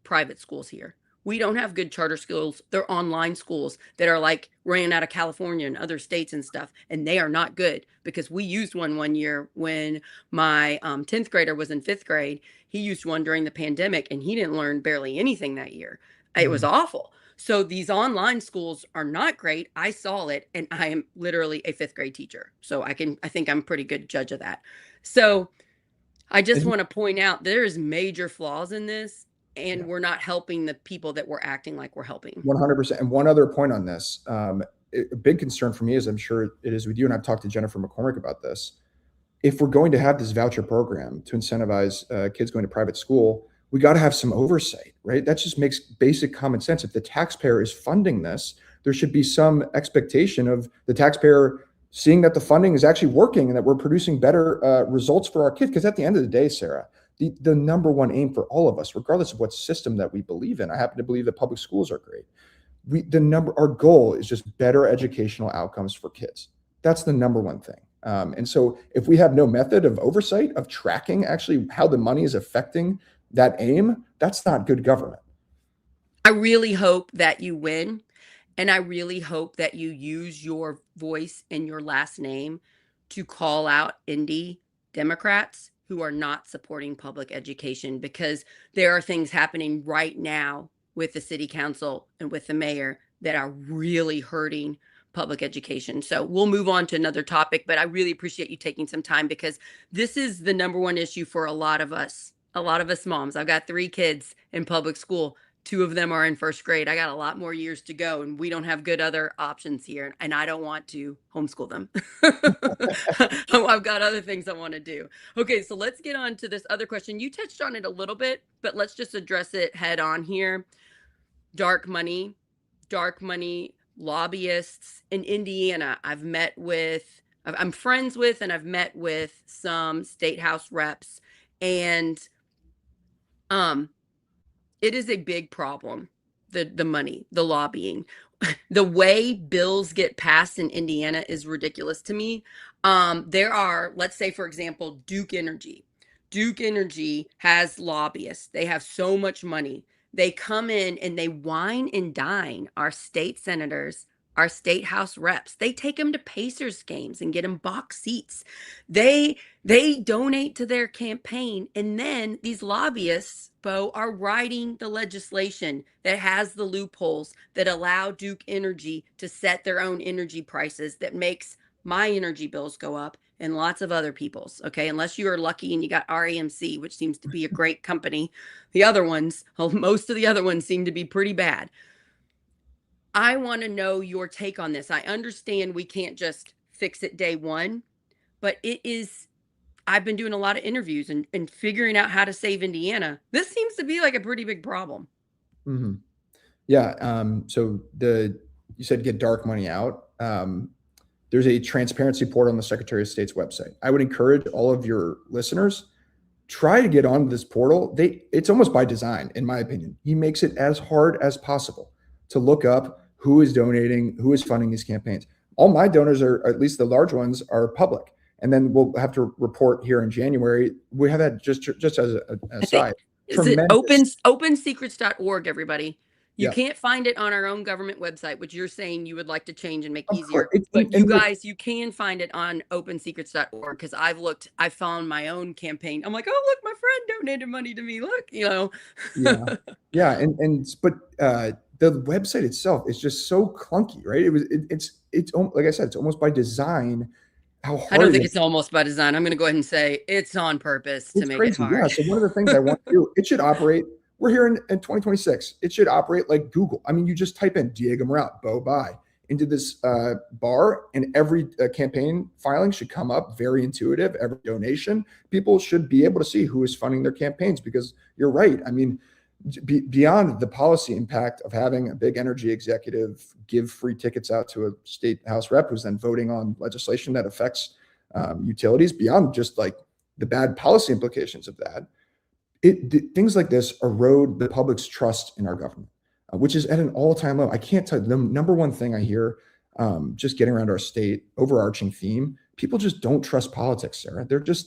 private schools here. We don't have good charter schools. They're online schools that are like ran out of California and other states and stuff. And they are not good, because we used one year when my 10th grader was in 5th grade. He used one during the pandemic and he didn't learn barely anything that year. It was awful. So these online schools are not great. I saw it, and I am literally a 5th grade teacher. So I think I'm a pretty good judge of that. So I just want to point out there's major flaws in this, and we're not helping the people that we're acting like we're helping. 100%. And one other point on this, a big concern for me, is I'm sure it is with you, and I've talked to Jennifer McCormick about this. If we're going to have this voucher program to incentivize kids going to private school, we got to have some oversight, right? That just makes basic common sense. If the taxpayer is funding this, there should be some expectation of the taxpayer seeing that the funding is actually working and that we're producing better results for our kids. Because at the end of the day, Sarah, the number one aim for all of us, regardless of what system that we believe in, I happen to believe that public schools are great. Our goal is just better educational outcomes for kids. That's the number one thing. And so if we have no method of oversight, of tracking actually how the money is affecting that aim, that's not good government. I really hope that you win. And I really hope that you use your voice and your last name to call out Indy Democrats who are not supporting public education, because there are things happening right now with the city council and with the mayor that are really hurting public education. So we'll move on to another topic, but I really appreciate you taking some time, because this is the number one issue for a lot of us moms. I've got 3 kids in public school. 2 of them are in 1st grade. I got a lot more years to go, and we don't have good other options here. And I don't want to homeschool them. I've got other things I want to do. Okay, so let's get on to this other question. You touched on it a little bit, but let's just address it head on here. Dark money, lobbyists in Indiana. I'm friends with, and I've met with some state house reps, and it is a big problem. The money, the lobbying, the way bills get passed in Indiana is ridiculous to me. There are, let's say, for example, Duke Energy. Duke Energy has lobbyists. They have so much money. They come in and they wine and dine our state senators, our state house reps. They take them to Pacers games and get them box seats. They donate to their campaign, and then these lobbyists, Beau, are writing the legislation that has the loopholes that allow Duke Energy to set their own energy prices, that makes my energy bills go up and lots of other people's. Okay, unless you are lucky and you got REMC, which seems to be a great company. The other ones, most of the other ones seem to be pretty bad. I want to know your take on this. I understand we can't just fix it day one, but I've been doing a lot of interviews and figuring out how to save Indiana. This seems to be like a pretty big problem. Mm-hmm. Yeah. So you said get dark money out. There's a transparency portal on the Secretary of State's website. I would encourage all of your listeners, try to get on this portal. It's almost by design, in my opinion. He makes it as hard as possible to look up who is donating, who is funding these campaigns. All my donors are, at least the large ones, are public. And then we'll have to report here in January. We have that just as a side. Is it opensecrets.org, everybody? You can't find it on our own government website, which you're saying you would like to change and make Of course. easier. But you guys, you can find it on opensecrets.org, because I've looked, I found my own campaign. I'm like, oh, look, my friend donated money to me. Look, you know. Yeah. Yeah. But the website itself is just so clunky, right? It's like I said, it's almost by design. How hard I don't think it's almost by design. I'm going to go ahead and say it's on purpose to make it hard. Yeah. So one of the things I want to do, it should operate. We're here in 2026. It should operate like Google. I mean, you just type in Diego Morales, Beau Bayh into this bar, and every campaign filing should come up very intuitive. Every donation, people should be able to see who is funding their campaigns, because you're right. I mean, beyond the policy impact of having a big energy executive give free tickets out to a state house rep who's then voting on legislation that affects utilities, beyond just like the bad policy implications of that, things like this erode the public's trust in our government, which is at an all-time low. I can't tell you, the number one thing I hear just getting around our state, overarching theme, people just don't trust politics, Sarah.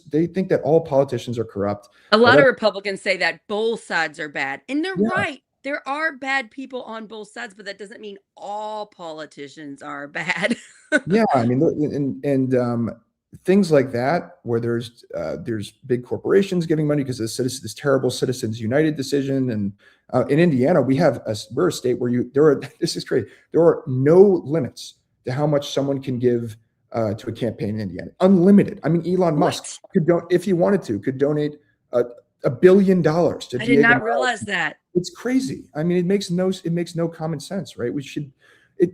They think that all politicians are corrupt. A lot of Republicans say that both sides are bad, and they're right. There are bad people on both sides, but that doesn't mean all politicians are bad. Yeah, I mean, and things like that, where there's big corporations giving money because of this terrible Citizens United decision. And in Indiana, we're a state where this is crazy. There are no limits to how much someone can give to a campaign in Indiana. Unlimited. I mean, Elon Musk if he wanted to, could donate $1 billion to. I did not realize that. It's crazy. I mean, it makes no common sense, right?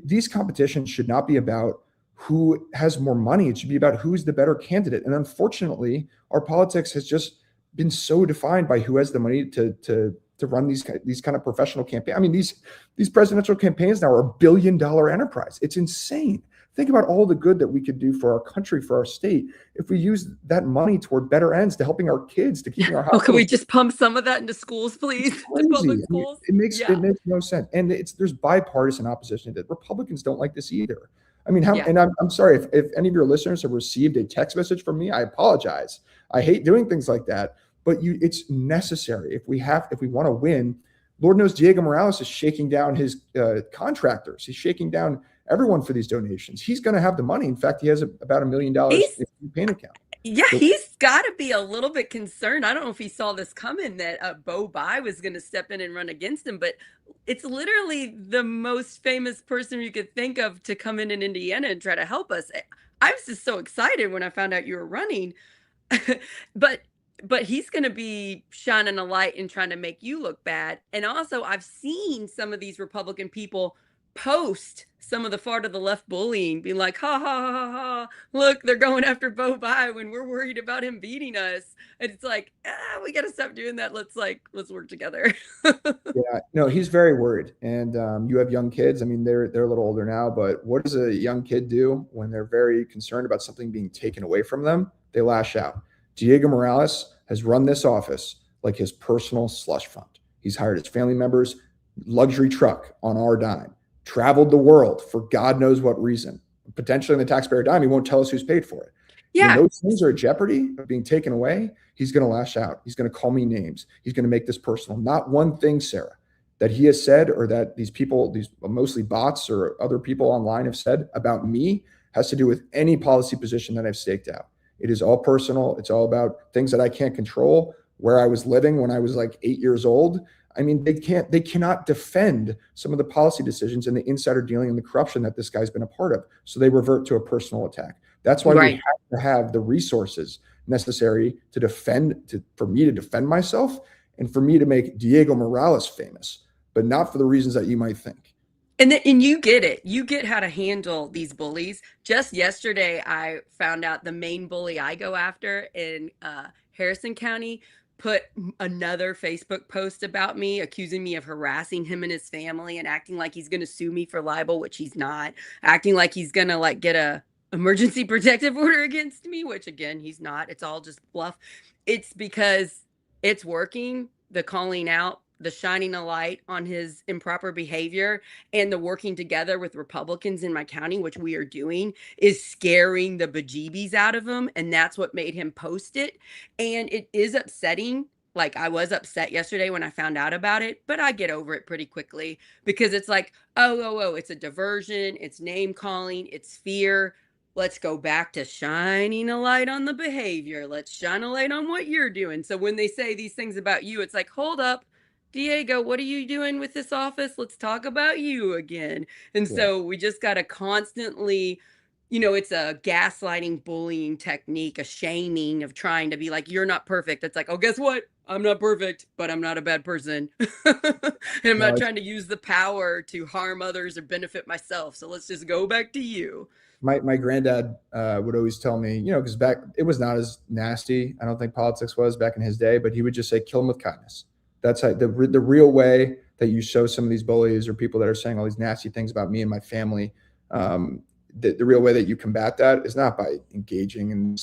These competitions should not be about who has more money. It should be about who's the better candidate. And unfortunately, our politics has just been so defined by who has the money to run these kind of professional campaigns. I mean, these presidential campaigns now are $1 billion enterprise. It's insane. Think about all the good that we could do for our country, for our state, if we use that money toward better ends, to helping our kids, to keeping our hospitals. Can we just pump some of that into schools, please? To public schools? I mean, it makes no sense. And there's bipartisan opposition to it. Republicans don't like this either. I mean, and I'm sorry if any of your listeners have received a text message from me, I apologize. I hate doing things like that, but it's necessary if we want to win. Lord knows Diego Morales is shaking down his contractors. He's shaking down everyone for these donations. He's going to have the money. In fact, he has about $1 million in his campaign account. Yeah, so he's got to be a little bit concerned. I don't know if he saw this coming, that Beau Bayh was going to step in and run against him, but it's literally the most famous person you could think of to come in Indiana and try to help us. I was just so excited when I found out you were running, but he's going to be shining a light and trying to make you look bad. And also, I've seen some of these Republican people post some of the far to the left bullying, being like, ha ha ha ha, look, they're going after Beau Bayh when we're worried about him beating us. And it's like, we got to stop doing that. Let's work together. Yeah, no, he's very worried. And you have young kids. I mean, they're a little older now, but what does a young kid do when they're very concerned about something being taken away from them? They lash out. Diego Morales has run this office like his personal slush fund. He's hired his family members, luxury truck on our dime, traveled the world for God knows what reason, potentially in the taxpayer dime. He won't tell us who's paid for it. Yeah. When those things are at jeopardy of being taken away, he's going to lash out. He's going to call me names. He's going to make this personal. Not one thing, Sarah, that he has said or that these people, these mostly bots or other people online have said about me has to do with any policy position that I've staked out. It is all personal. It's all about things that I can't control, where I was living when I was like 8 years old. I mean, they cannot defend some of the policy decisions and the insider dealing and the corruption that this guy's been a part of. So they revert to a personal attack. That's why we have to have the resources necessary for me to defend myself and for me to make Diego Morales famous, but not for the reasons that you might think. And you get it. You get how to handle these bullies. Just yesterday, I found out the main bully I go after in Harrison County put another Facebook post about me, accusing me of harassing him and his family and acting like he's going to sue me for libel, which he's not, acting like he's going to get a emergency protective order against me, which again, he's not. It's all just bluff. It's because it's working. The calling out, the shining a light on his improper behavior, and the working together with Republicans in my county, which we are doing, is scaring the bejeebies out of him. And that's what made him post it. And it is upsetting. Like, I was upset yesterday when I found out about it, but I get over it pretty quickly because it's like, oh, it's a diversion, it's name calling, it's fear. Let's go back to shining a light on the behavior. Let's shine a light on what you're doing. So when they say these things about you, it's like, hold up, Diego, what are you doing with this office? Let's talk about you again. And so we just got to constantly, it's a gaslighting, bullying technique, a shaming of trying to be like, you're not perfect. It's like, oh, guess what? I'm not perfect, but I'm not a bad person. And I'm not trying to use the power to harm others or benefit myself. So let's just go back to you. My granddad would always tell me, because back, it was not as nasty. I don't think politics was back in his day, but he would just say, kill them with kindness. That's how the real way that you show some of these bullies or people that are saying all these nasty things about me and my family. The real way that you combat that is not by engaging in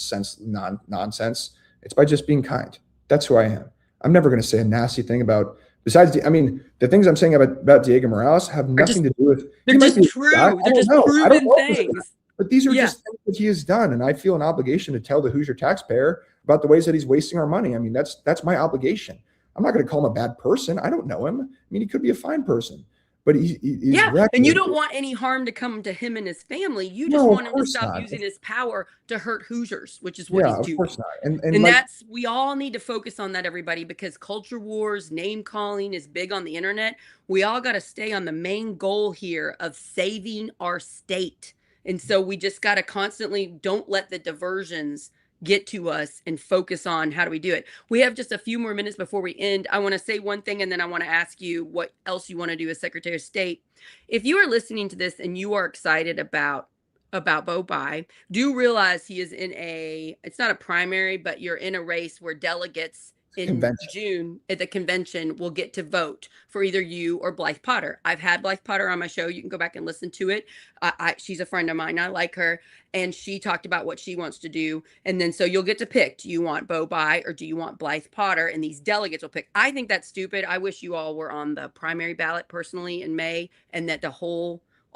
nonsense. It's by just being kind. That's who I am. I'm never going to say a nasty thing about, besides, the things I'm saying about Diego Morales have nothing to do with. They're just true. They're just proven things. But these are just things that he has done. And I feel an obligation to tell the Hoosier taxpayer about the ways that he's wasting our money. That's my obligation. I'm not going to call him a bad person. I don't know him. He could be a fine person. But he's and you don't want any harm to come to him and his family. You just want him to stop using his power to hurt Hoosiers, which is what he's doing. Of course not. And that's, we all need to focus on that, everybody, because culture wars, name calling is big on the internet. We all got to stay on the main goal here of saving our state. And so we just got to constantly don't let the diversions get to us and focus on how do we do it. We have just a few more minutes before we end. I want to say one thing, and then I want to ask you what else you want to do as Secretary of State. If you are listening to this and you are excited about Beau Bayh, do realize he is in it's not a primary, but you're in a race where delegates in June at the convention will get to vote for either you or Blythe Potter. I've had Blythe Potter on my show. You can go back and listen to it. She's a friend of mine. I like her. And she talked about what she wants to do. And then so you'll get to pick. Do you want Beau Bayh or do you want Blythe Potter? And these delegates will pick. I think that's stupid. I wish you all were on the primary ballot personally in May, and that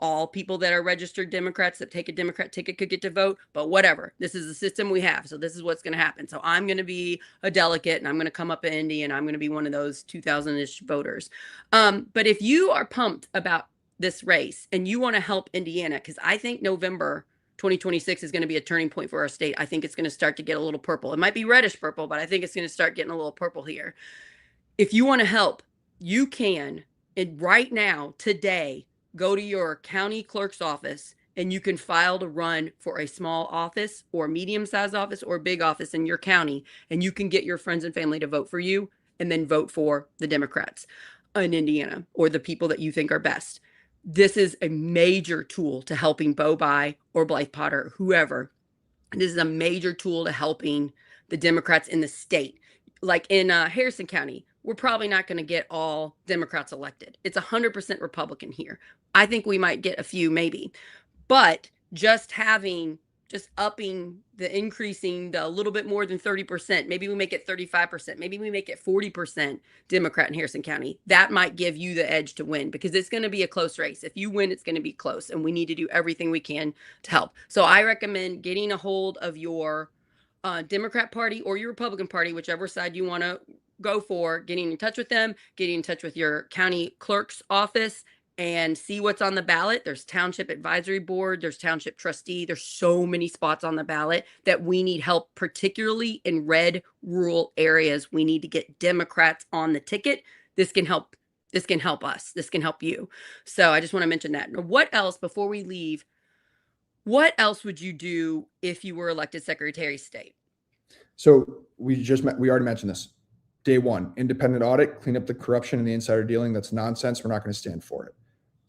all people that are registered Democrats that take a Democrat ticket could get to vote, but whatever. This is the system we have. So this is what's going to happen. So I'm going to be a delegate and I'm going to come up in Indy and I'm going to be one of those 2,000-ish voters. But if you are pumped about this race and you want to help Indiana, because I think November 2026 is going to be a turning point for our state. I think it's going to start to get a little purple. It might be reddish purple, but I think it's going to start getting a little purple here. If you want to help, you can, and right now, today, go to your county clerk's office and you can file to run for a small office or medium-sized office or big office in your county, and you can get your friends and family to vote for you and then vote for the Democrats in Indiana or the people that you think are best. This is a major tool to helping Beau Bayh or Blythe Potter, whoever. This is a major tool to helping the Democrats in the state. Like in Harrison County, we're probably not going to get all Democrats elected. It's 100% Republican here. I think we might get a few, maybe. But just increasing the little bit more than 30%, maybe we make it 35%, maybe we make it 40% Democrat in Harrison County. That might give you the edge to win, because it's going to be a close race. If you win, it's going to be close, and we need to do everything we can to help. So I recommend getting a hold of your Democrat Party or your Republican Party, whichever side you want to go for, getting in touch with them, getting in touch with your county clerk's office, and see what's on the ballot. There's township advisory board, there's township trustee. There's so many spots on the ballot that we need help, particularly in red rural areas. We need to get Democrats on the ticket. This can help. This can help us. This can help you. So I just want to mention that. Now, what else, before we leave, what else would you do if you were elected Secretary of State? So we already mentioned this. Day one, independent audit, clean up the corruption and the insider dealing. That's nonsense. We're not going to stand for it.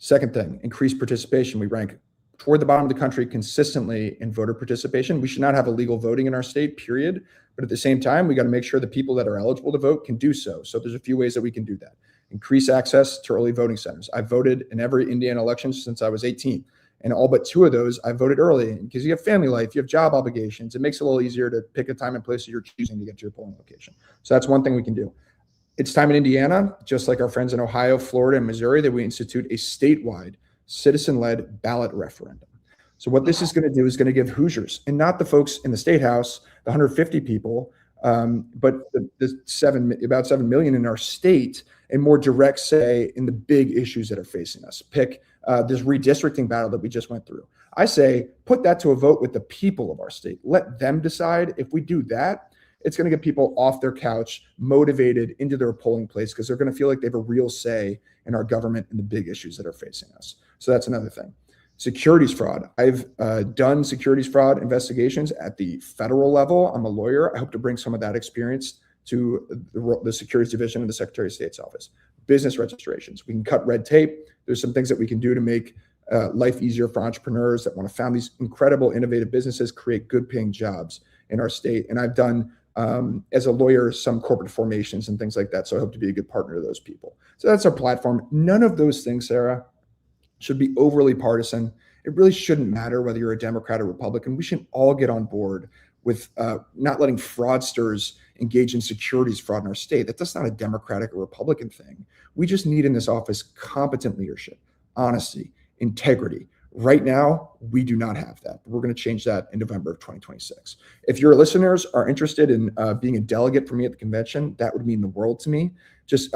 Second thing, increase participation. We rank toward the bottom of the country consistently in voter participation. We should not have illegal voting in our state, period. But at the same time, we got to make sure the people that are eligible to vote can do so. So there's a few ways that we can do that. Increase access to early voting centers. I've voted in every Indiana election since I was 18. And all but 2 of those, I voted early, because you have family life, you have job obligations. It makes it a little easier to pick a time and place that you're choosing to get to your polling location. So that's one thing we can do. It's time in Indiana, just like our friends in Ohio, Florida, and Missouri, that we institute a statewide citizen-led ballot referendum. So what this is going to do is going to give Hoosiers, and not the folks in the State House, the 150 people, But about 7 million in our state, a more direct say in the big issues that are facing us. Pick this redistricting battle that we just went through. I say put that to a vote with the people of our state. Let them decide. If we do that, it's going to get people off their couch, motivated into their polling place, because they're going to feel like they have a real say in our government and the big issues that are facing us. So that's another thing. Securities fraud. I've done securities fraud investigations at the federal level. I'm a lawyer. I hope to bring some of that experience to the Securities Division of the Secretary of State's office. Business registrations. We can cut red tape. There's some things that we can do to make life easier for entrepreneurs that want to found these incredible, innovative businesses, create good paying jobs in our state. And I've done, as a lawyer, some corporate formations and things like that. So I hope to be a good partner to those people. So that's our platform. None of those things, Sarah, should be overly partisan. It really shouldn't matter whether you're a Democrat or Republican. We should all get on board with not letting fraudsters engage in securities fraud in our state. That's not a Democratic or Republican thing. We just need in this office competent leadership, honesty, integrity. Right now, we do not have that. We're going to change that in November of 2026. If your listeners are interested in being a delegate for me at the convention, that would mean the world to me. Just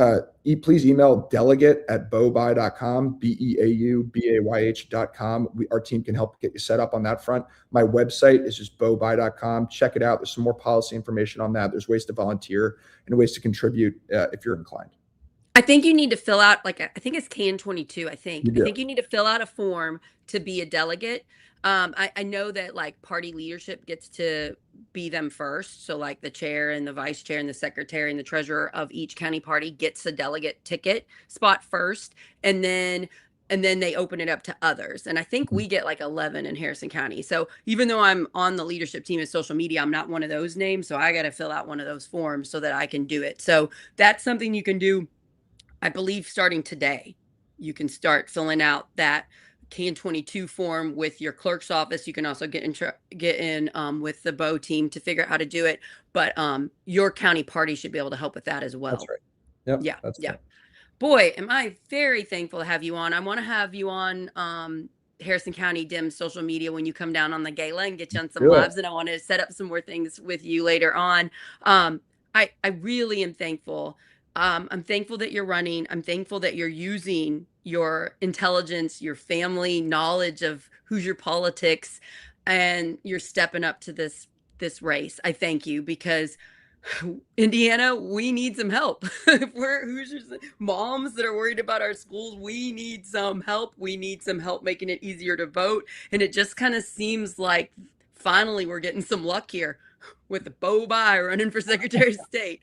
please email delegate@beaubayh.com, BEAUBAYH.com. Our team can help get you set up on that front. My website is just beaubayh.com. Check it out. There's some more policy information on that. There's ways to volunteer and ways to contribute if you're inclined. I think you need to fill out, like, I think it's CAN22. I think you need to fill out a form to be a delegate. I know that like party leadership gets to be them first. So like the chair and the vice chair and the secretary and the treasurer of each county party gets a delegate ticket spot first. And then they open it up to others. And I think we get like 11 in Harrison County. So even though I'm on the leadership team in social media, I'm not one of those names. So I got to fill out one of those forms so that I can do it. So that's something you can do. I believe starting today, you can start filling out that CAN22 form with your clerk's office. You can also get in with the Beau team to figure out how to do it. But your county party should be able to help with that as well. That's right. Yep, yeah. That's yeah. Right. Boy, am I very thankful to have you on. I want to have you on Harrison County Dem's social media when you come down on the gala and get you on some lives. And I want to set up some more things with you later on. I really am thankful. I'm thankful that you're running. I'm thankful that you're using your intelligence, your family knowledge of Hoosier politics, and you're stepping up to this race. I thank you, because Indiana, we need some help. We're Hoosiers, moms that are worried about our schools. We need some help. We need some help making it easier to vote. And it just kind of seems like finally we're getting some luck here with the Beau Bayh running for Secretary of State.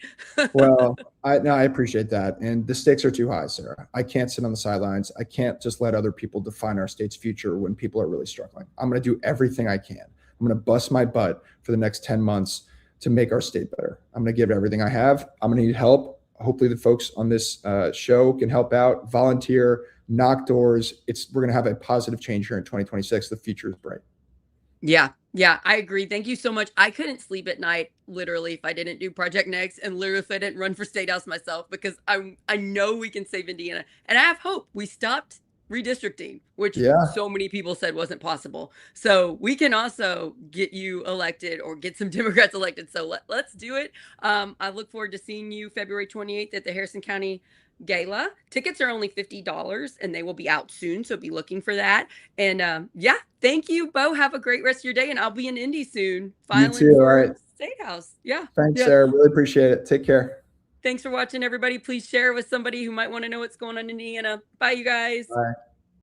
Well, I appreciate that. And the stakes are too high, Sarah. I can't sit on the sidelines. I can't just let other people define our state's future when people are really struggling. I'm going to do everything I can. I'm going to bust my butt for the next 10 months to make our state better. I'm going to give everything I have. I'm going to need help. Hopefully the folks on this show can help out, volunteer, knock doors. We're going to have a positive change here in 2026. The future is bright. Yeah, I agree. Thank you so much. I couldn't sleep at night, literally, if I didn't do Project Next, and literally if I didn't run for State House myself, because I know we can save Indiana. And I have hope. We stopped redistricting, which so many people said wasn't possible. So we can also get you elected or get some Democrats elected. So let's do it. I look forward to seeing you February 28th at the Harrison County Gala. Tickets are only $50 and they will be out soon. So be looking for that. And thank you, Beau. Have a great rest of your day. And I'll be in Indy soon. You too. All right. State House. Yeah. Thanks, Sarah. Really appreciate it. Take care. Thanks for watching, everybody. Please share with somebody who might want to know what's going on in Indiana. Bye, you guys. Bye.